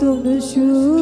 নতুন সুর।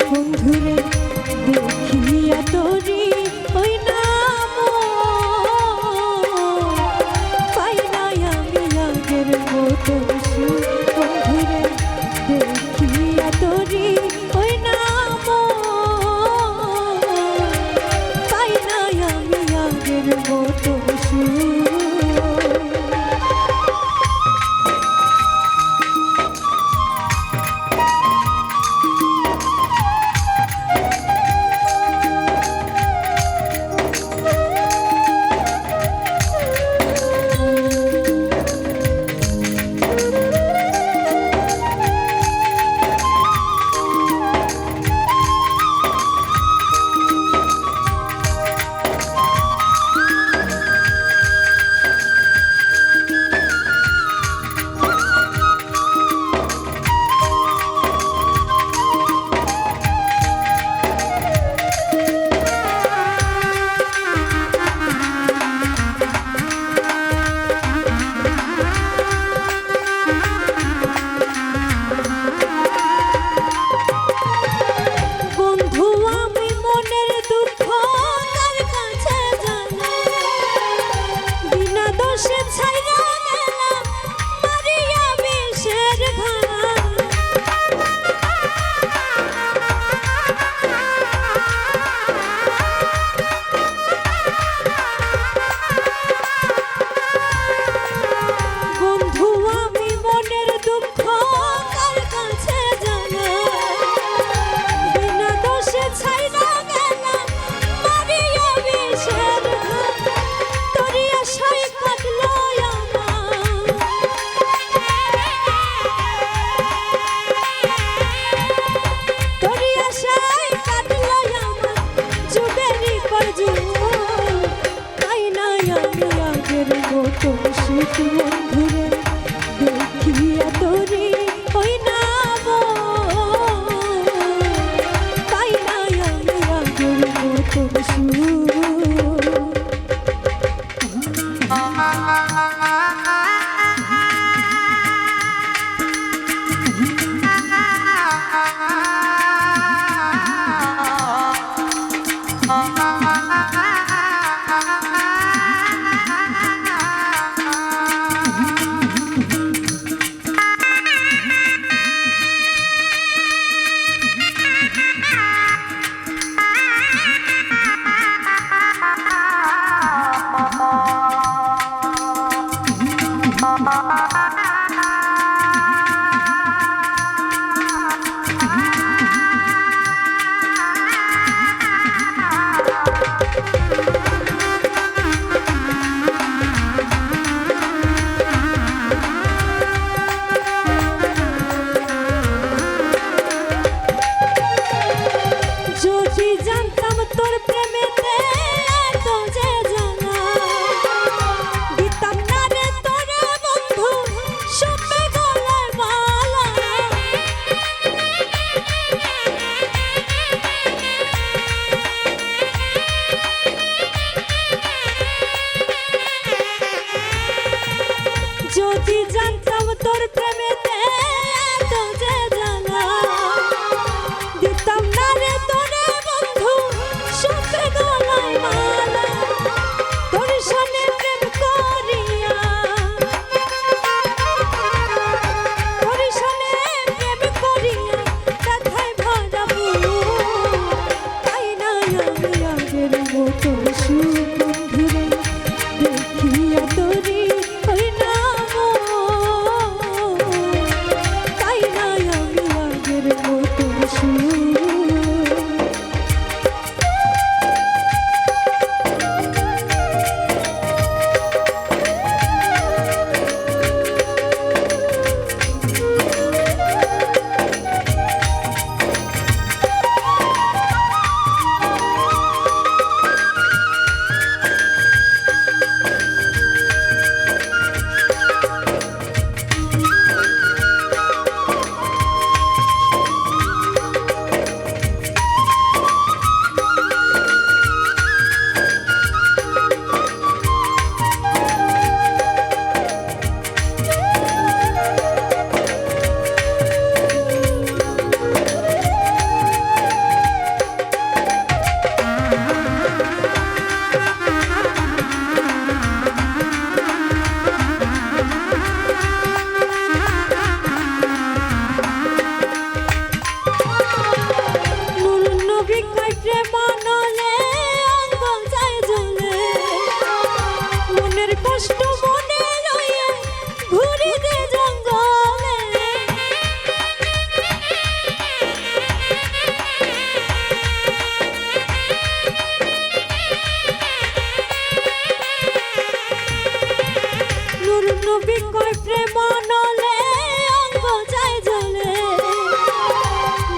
বন্ধুরে দেখিয়া তোরি ওই নাম পাই নাই আমি আগের মতন সুখ। বন্ধুরে দেখিয়া তোরি ওই নাম পাই নাই আমি আগের মতন সুখ। বন্ধুরে দেখিয়া তোরি ওই নাম পাই নাই আমি আগের মতন সুর। যদি জানতাম তোর প্রেমেতে এত যে জানা দিতাম না রে তোরে বন্ধু সুখে গলায় মালা। তোর সনে প্রেম করিয়া তোর সনে প্রেম করিয়া কথায় ভরাবো তাই না আমি আগের মতো সুখ। বন্ধুরে দেখিয়া তোরি ওই নাম পাই নাই তোমার প্রেম নলে অঙ্গ যায় জ্বলে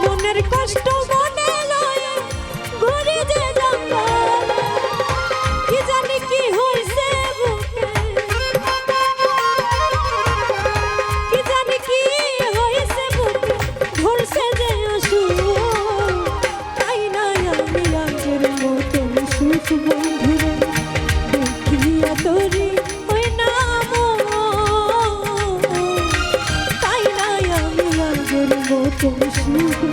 মনের কষ্ট মনে লয়ে ঘুরে যে জঙ্গলে কি জানি কি হইছে বুকে কি জানি কি হইছে বুকে ধরছে যে অসুখ তাই না আমি আগের মতো সুখ বন্ধুরে দেখিয়া তোরে ওই নাম তাই না আমি আগের মতো সুখ